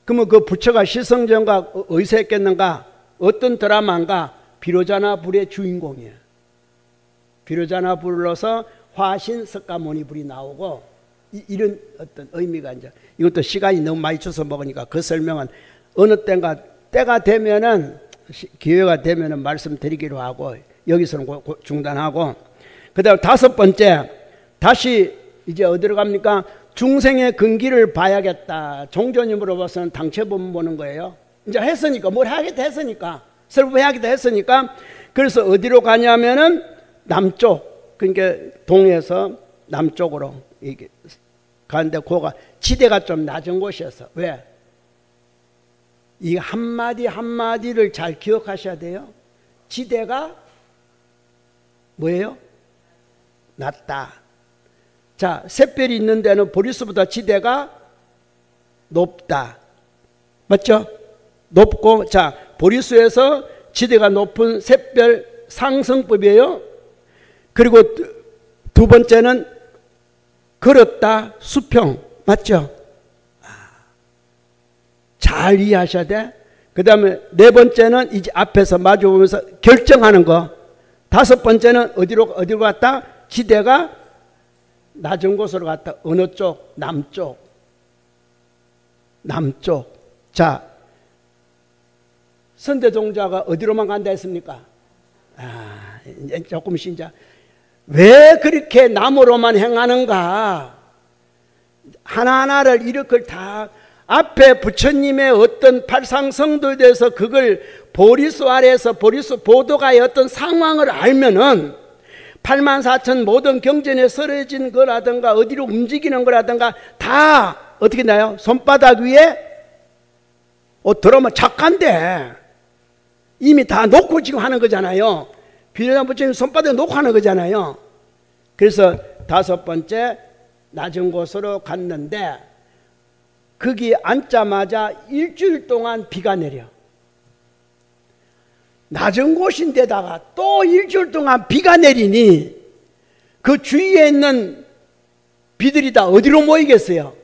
그러면 그 부처가 시성정각 어디서 했겠는가? 어떤 드라마인가? 비로자나 불의 주인공이에요. 비로자나 불로서 화신 석가모니불이 나오고 이런 어떤 의미가 이제, 이것도 시간이 너무 많이 줘서 먹으니까 그 설명은 어느 때가 되면은, 기회가 되면은 말씀드리기로 하고 여기서는 중단하고, 그 다음 5번째 다시 이제 어디로 갑니까? 중생의 근기를 봐야겠다. 종조님으로 봐서는 당체본 보는 거예요. 이제 했으니까, 뭘 하겠다 했으니까, 설법해야겠다 했으니까. 그래서 어디로 가냐면은 남쪽, 그러니까 동에서 남쪽으로 이게 가는데, 그거가 지대가 좀 낮은 곳이었어. 왜? 이 한마디 한마디를 잘 기억하셔야 돼요. 지대가 뭐예요? 낮다. 자, 샛별이 있는 데는 보리스보다 지대가 높다. 맞죠? 높고, 자, 보리수에서 지대가 높은 샛별 상승법이에요. 그리고 두 번째는 걸었다 수평. 맞죠? 잘 이해하셔야 돼. 그 다음에 네 번째는 이제 앞에서 마주보면서 결정하는 거. 다섯 번째는 어디로 갔다? 지대가 낮은 곳으로 갔다. 어느 쪽? 남쪽. 남쪽. 자, 선대종자가 어디로만 간다 했습니까? 이제 조금 신자. 왜 그렇게 남으로만 행하는가? 하나하나를 이렇게 다 앞에 부처님의 어떤 팔상성도에 대해서 그걸 보리수 아래에서 보리수 보도가의 어떤 상황을 알면은 84,000 모든 경전에 쓰러진 거라든가 어디로 움직이는 거라든가 다 어떻게 나요? 손바닥 위에 들어오면 작가인데 이미 다 놓고 지금 하는 거잖아요. 비례당 부처님 손바닥에 놓고 하는 거잖아요. 그래서 다섯 번째 낮은 곳으로 갔는데 거기 앉자마자 일주일 동안 비가 내려. 낮은 곳인데다가 또 일주일 동안 비가 내리니 그 주위에 있는 비들이 다 어디로 모이겠어요?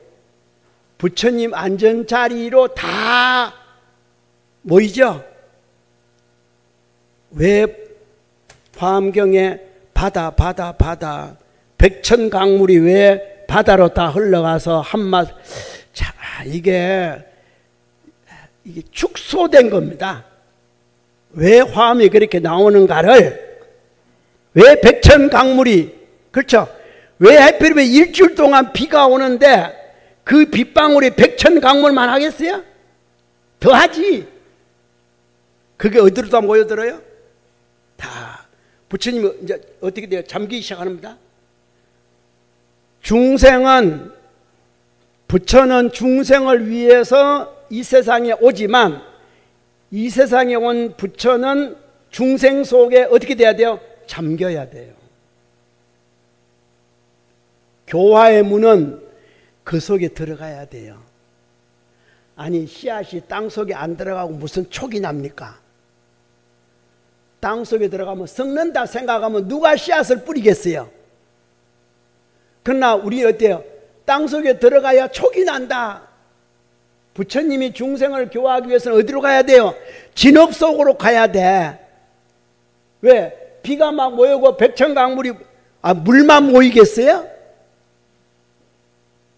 부처님 앉은 자리로 다 모이죠. 왜 화엄경에 바다 백천강물이 왜 바다로 다 흘러가서 한맛. 자, 이게 축소된 겁니다. 왜 화엄이 그렇게 나오는가를, 왜 백천강물이, 그렇죠? 왜 하필이면 일주일 동안 비가 오는데 그 빗방울이 백천강물만 하겠어요? 더 하지. 그게 어디로 다 모여들어요? 다. 부처님이 이제 어떻게 돼요? 잠기기 시작합니다. 중생은, 부처는 중생을 위해서 이 세상에 오지만 이 세상에 온 부처는 중생 속에 어떻게 돼야 돼요? 잠겨야 돼요. 교화의 문은 그 속에 들어가야 돼요. 아니, 씨앗이 땅 속에 안 들어가고 무슨 촉이 납니까? 땅 속에 들어가면 썩는다 생각하면 누가 씨앗을 뿌리겠어요? 그러나 우리 어때요? 땅 속에 들어가야 촉이 난다. 부처님이 중생을 교화하기 위해서는 어디로 가야 돼요? 진흙 속으로 가야 돼. 왜? 비가 막 모이고 백천강물이 물만 모이겠어요?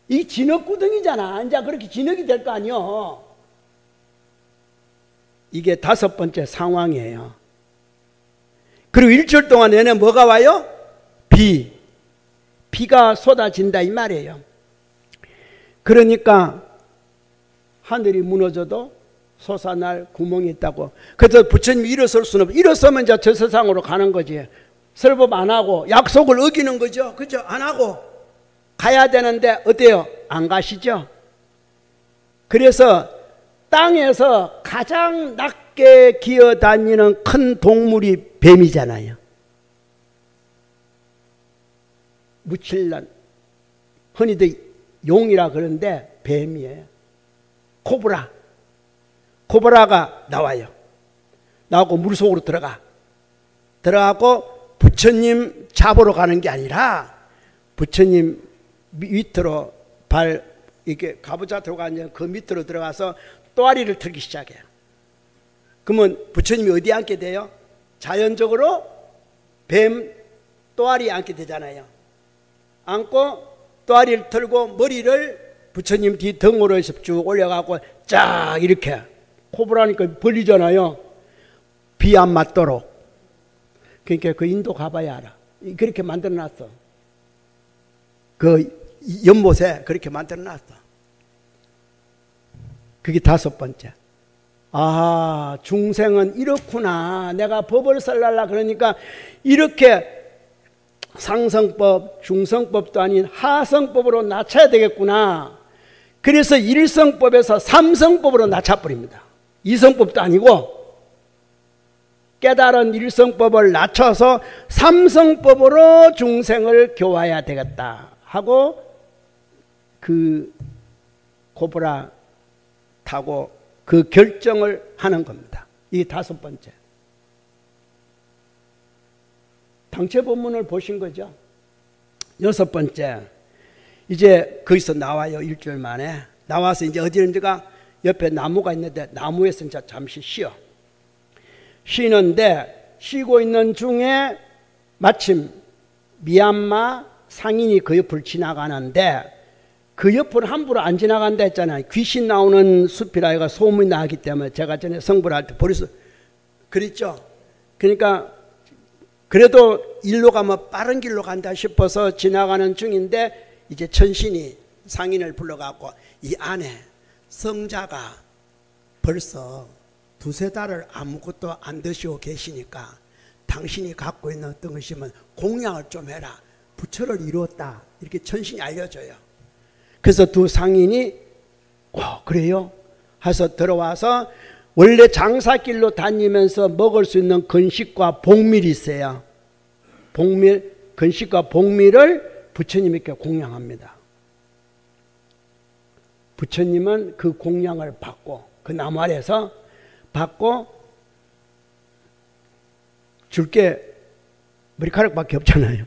이 진흙구덩이잖아. 이제 그렇게 진흙이 될 거 아니요. 이게 다섯 번째 상황이에요. 그리고 일주일 동안 내내 뭐가 와요? 비가 쏟아진다 이 말이에요. 그러니까 하늘이 무너져도 솟아날 구멍이 있다고. 그래서 부처님이 일어설 수는 없어요. 일어서면 이제 저 세상으로 가는 거지. 설법 안 하고 약속을 어기는 거죠. 그죠? 안 하고 가야 되는데 어때요? 안 가시죠? 그래서 땅에서 가장 낮게 기어다니는 큰 동물이 뱀이잖아요. 무칠란, 흔히들 용이라 그러는데 뱀이에요. 코브라가 나와요. 나오고 물속으로 들어가고 부처님 잡으러 가는 게 아니라 부처님 밑으로 이렇게 가부좌 들어가 앉으면 그 밑으로 들어가서 또아리를 틀기 시작해요. 그러면 부처님이 어디에 앉게 돼요? 자연적으로 뱀 또아리에 앉게 되잖아요. 앉고 또아리를 틀고 머리를 부처님 뒤 등으로 해서 쭉 올려가고 쫙 이렇게 코브라니까 벌리잖아요. 비 안 맞도록. 그러니까 그 인도 가봐야 알아. 그렇게 만들어놨어. 그 연못에 그렇게 만들어놨어. 그게 다섯 번째. 아, 중생은 이렇구나. 내가 법을 설날라 그러니까 이렇게 상성법, 중성법도 아닌 하성법으로 낮춰야 되겠구나. 그래서 일성법에서 삼성법으로 낮춰버립니다. 이성법도 아니고 깨달은 일성법을 낮춰서 삼성법으로 중생을 교화해야 되겠다 하고 그 코브라 타고 그 결정을 하는 겁니다. 이 다섯 번째. 당체 본문을 보신 거죠. 여섯 번째. 이제 거기서 나와요. 일주일 만에. 나와서 이제 어디든지가 옆에 나무가 있는데 나무에서 이제 잠시 쉬는데 쉬고 있는 중에 마침 미얀마 상인이 그 옆을 지나가는데 그 옆을 함부로 안 지나간다 했잖아요. 귀신 나오는 숲이라 해가 소문이 나기 때문에 제가 전에 성불 할 때 버려서 그랬죠. 그러니까 그래도 일로 가면 빠른 길로 간다 싶어서 지나가는 중인데 이제 천신이 상인을 불러갖고 이 안에 성자가 벌써 두세 달을 아무것도 안 드시고 계시니까 당신이 갖고 있는 어떤 것이면 공양을 좀 해라. 부처를 이루었다. 이렇게 천신이 알려줘요. 그래서 두 상인이 그래요? 해서 들어와서 원래 장사길로 다니면서 먹을 수 있는 건식과 복밀이 있어요. 건식과 복밀을 부처님께 공양합니다. 부처님은 그 공양을 받고 그 나무 아래에서 받고 줄게 머리카락밖에 없잖아요.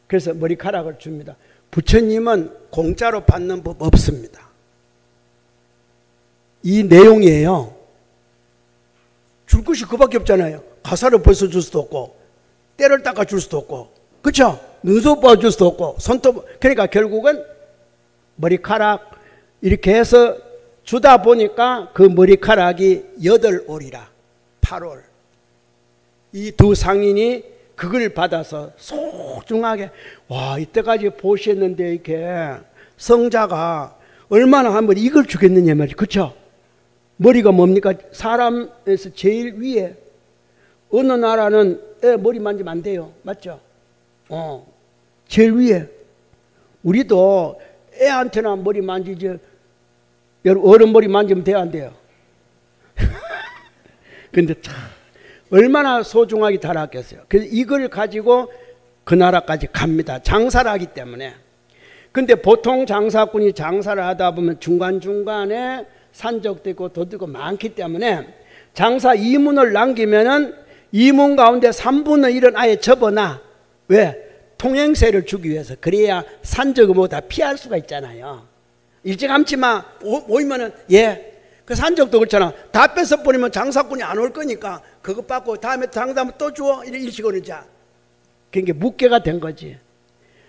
그래서 머리카락을 줍니다. 부처님은 공짜로 받는 법 없습니다. 이 내용이에요. 줄 것이 그밖에 없잖아요. 가사를 벌써 줄 수도 없고 때를 닦아 줄 수도 없고 그렇죠? 눈썹 뽑아 줄 수도 없고 손톱 그러니까 결국은 머리카락 이렇게 해서 주다 보니까 그 머리카락이 8올이라 8올 이 두 상인이 그걸 받아서 소중하게 와 이때까지 보셨는데 이렇게 성자가 얼마나 하면 이걸 주겠느냐 말이죠. 그렇죠? 머리가 뭡니까? 사람에서 제일 위에 어느 나라는 애 머리 만지면 안 돼요. 맞죠? 제일 위에 우리도 애한테나 머리 만지지 어른 머리 만지면 돼요 안 돼요? 근데 참 얼마나 소중하게 달았겠어요. 그래서 이걸 가지고 그 나라까지 갑니다. 장사를 하기 때문에. 근데 보통 장사꾼이 장사를 하다 보면 중간중간에 산적도 있고 도도 있고 많기 때문에 장사 2문을 남기면은 2문 가운데 3분의 1은 아예 접어놔. 왜? 통행세를 주기 위해서. 그래야 산적을 모두 다 피할 수가 있잖아요. 일찌감치 막 모이면은 그 산적도 그렇잖아. 다 뺏어버리면 장사꾼이 안 올 거니까 그거 받고 다음에 장사하면 또 주워. 이런 일식으로 자. 그게 묵계가 된 거지.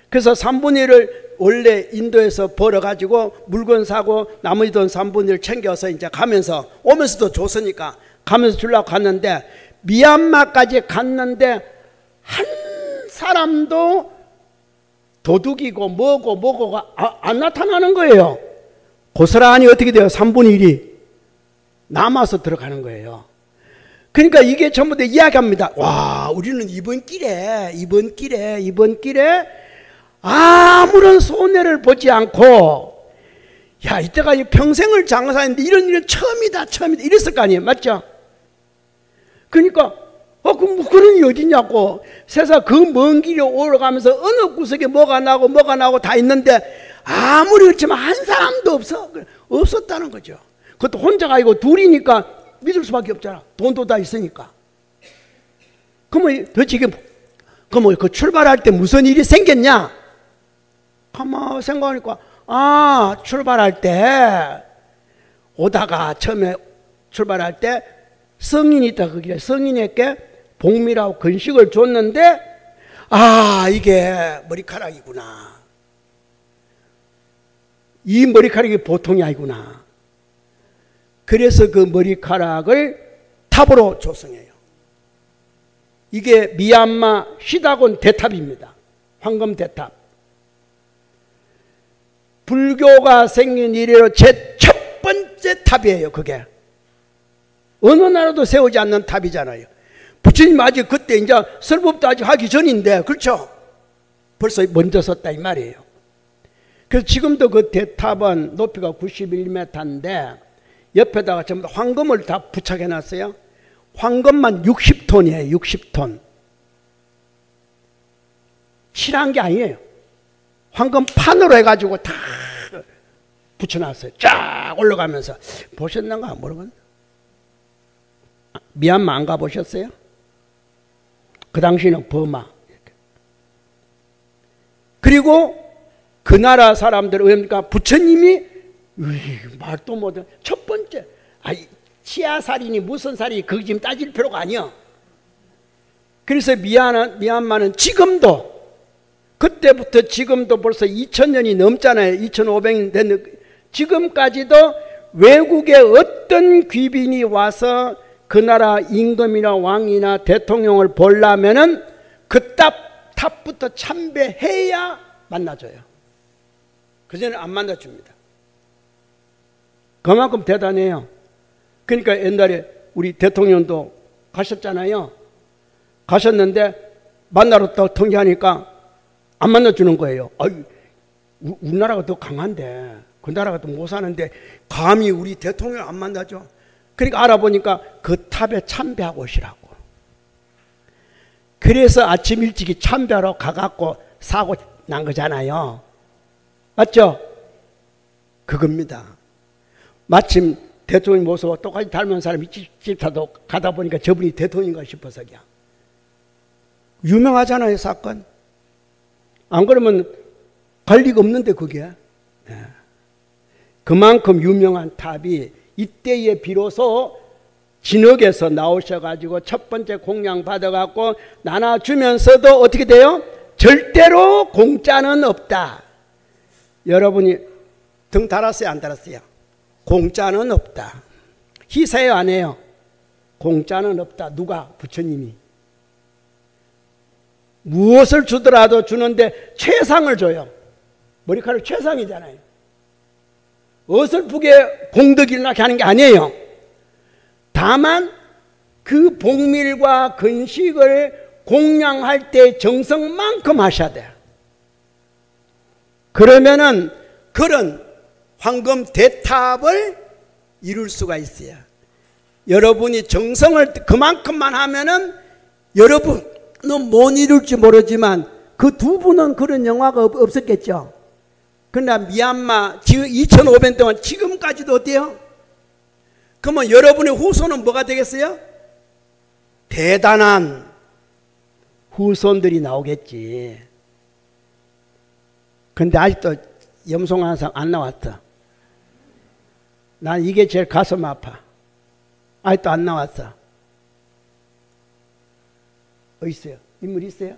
그래서 3분의 1을 원래 인도에서 벌어가지고 물건 사고 나머지 돈 3분의 1을 챙겨서 이제 가면서 오면서도 줬으니까 가면서 주려고 갔는데 미얀마까지 갔는데 한 사람도 도둑이고 뭐고가 안 나타나는 거예요. 고스란히 어떻게 돼요? 3분의 1이 남아서 들어가는 거예요. 그러니까 이게 전부 다 이야기합니다. 와, 우리는 이번 길에 아무런 손해를 보지 않고 야, 이때까지 평생을 장사했는데 이런 일은 처음이다 이랬을 거 아니에요. 맞죠? 그러니까 그럼 그런 일이 어디냐고. 세상 그 먼 길에 올라가면서 어느 구석에 뭐가 나고 다 있는데 아무리 그렇지만 한 사람도 없었다는 거죠. 그것도 혼자가 아니고 둘이니까 믿을 수밖에 없잖아. 돈도 다 있으니까. 그러면 그 출발할 때 무슨 일이 생겼냐? 가만 생각하니까 출발할 때 오다가 처음에 출발할 때 성인이 있다. 거기에 성인에게 복밀하고 건식을 줬는데 이게 머리카락이구나. 이 머리카락이 보통이 아니구나. 그래서 그 머리카락을 탑으로 조성해요. 이게 미얀마 시다곤 대탑입니다. 황금 대탑. 불교가 생긴 이래로 제 첫 번째 탑이에요. 그게 어느 나라도 세우지 않는 탑이잖아요. 부처님 아직 그때 이제 설법도 아직 하기 전인데 그렇죠? 벌써 먼저 섰다 이 말이에요. 그래서 지금도 그 대탑은 높이가 91m인데 옆에다가 전부 다 황금을 다 부착해 놨어요. 황금만 60톤이에요. 60톤. 칠한 게 아니에요. 황금 판으로 해가지고 다 붙여놨어요. 쫙 올라가면서. 보셨는가 모르겠네. 미얀마 안 가보셨어요? 그 당시는 버마. 그리고 그 나라 사람들, 그러니까 부처님이 말도 못해. 첫 번째, 치아 살인이 무슨 살인이 그거 지금 따질 필요가 아니야. 그래서 미얀마는 지금도, 그때부터 지금도 벌써 2000년이 넘잖아요. 2500년 됐는데 지금까지도 외국의 어떤 귀빈이 와서 그 나라 임금이나 왕이나 대통령을 보려면은 그 탑부터 참배해야 만나줘요. 그전에는 안 만나줍니다. 그만큼 대단해요. 그러니까 옛날에 우리 대통령도 가셨잖아요. 가셨는데 만나러 또 통지하니까 안 만나주는 거예요. 우리나라가 더 강한데, 그 나라가 더 못 사는데 감히 우리 대통령 안 만나죠. 그러니까 알아보니까 그 탑에 참배하고 오시라고. 그래서 아침 일찍이 참배하러 가갖고 사고 난 거잖아요. 맞죠? 그겁니다. 마침 대통령 모습과 똑같이 닮은 사람이 집사도 가다 보니까 저분이 대통령인가 싶어서 그냥. 유명하잖아요, 사건. 안 그러면 갈 리가 없는데 그게. 그만큼 유명한 탑이 이때에 비로소 진흙에서 나오셔가지고 첫 번째 공양 받아갖고 나눠주면서도 어떻게 돼요? 절대로 공짜는 없다. 여러분이 등 달았어요, 안 달았어요? 공짜는 없다. 희사해요, 안 해요? 공짜는 없다. 누가? 부처님이. 무엇을 주더라도 주는데 최상을 줘요. 머리카락 최상이잖아요. 어설프게 공덕이나 하는 게 아니에요. 다만 그 복밀과 근식을 공양할 때 정성만큼 하셔야 돼요. 그러면은 그런 황금 대탑을 이룰 수가 있어요. 여러분이 정성을 그만큼만 하면은 여러분은 못 이룰지 모르지만 그 두 분은 그런 영화가 없었겠죠. 그러나 미얀마 2500년 동안 지금까지도 어때요? 그러면 여러분의 후손은 뭐가 되겠어요? 대단한 후손들이 나오겠지. 근데 아직도 염송한상 안 나왔어. 난 이게 제일 가슴 아파. 아직도 안 나왔어. 어디 있어요? 인물 있어요?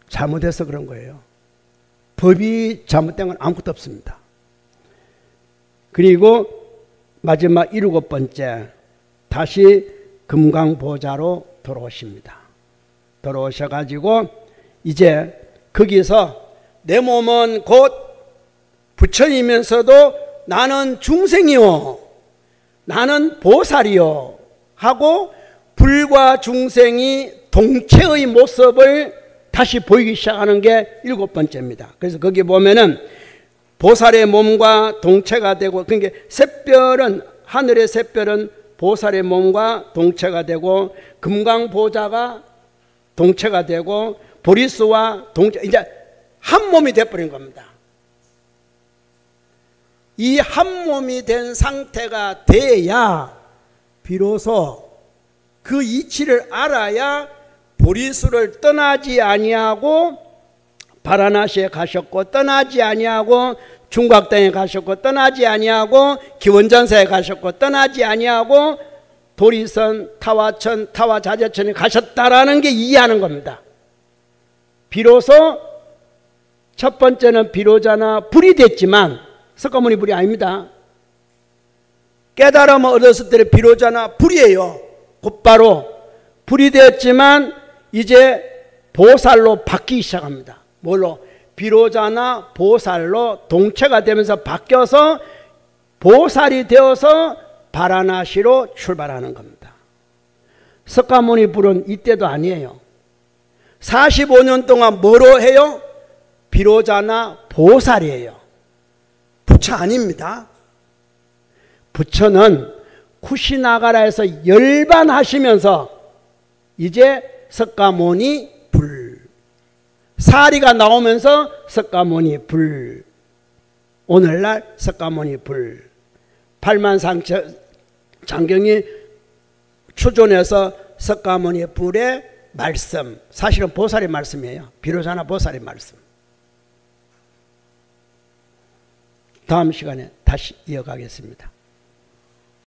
잘못해서 그런 거예요. 법이 잘못된 건 아무것도 없습니다. 그리고 마지막 7번째, 다시 금강보좌로 돌아오십니다. 돌아오셔가지고 이제 거기서 내 몸은 곧 부처이면서도 나는 중생이요, 나는 보살이요 하고 불과 중생이 동체의 모습을 다시 보이기 시작하는 게 7번째입니다. 그래서 거기 보면은 보살의 몸과 동체가 되고, 그러니까 샛별은, 하늘의 샛별은 보살의 몸과 동체가 되고, 금강보좌가 동체가 되고, 보리수와 동체, 이제 한 몸이 되어버린 겁니다. 이 한 몸이 된 상태가 돼야 비로소 그 이치를 알아야 보리수를 떠나지 아니하고 바라나시에 가셨고, 떠나지 아니하고 중각 땅에 가셨고, 떠나지 아니하고 기원전사에 가셨고, 떠나지 아니하고 도리선, 타화천, 타화자재천에 가셨다라는 게 이해하는 겁니다. 비로소 첫 번째는 비로자나 불이 됐지만 석가모니 불이 아닙니다. 깨달음을 얻었을 때는 비로자나 불이에요. 곧바로 불이 되었지만 이제 보살로 바뀌기 시작합니다. 뭘로? 비로자나 보살로 동체가 되면서 바뀌어서 보살이 되어서 바라나시로 출발하는 겁니다. 석가모니 불은 이때도 아니에요. 45년 동안 뭐로 해요? 비로자나 보살이에요. 부처 아닙니다. 부처는 쿠시나가라에서 열반하시면서 이제 석가모니 불, 사리가 나오면서 석가모니 불, 오늘날 석가모니 불. 팔만장경이 추존해서 석가모니 불의 말씀, 사실은 보살의 말씀이에요. 비로자나 보살의 말씀. 다음 시간에 다시 이어가겠습니다.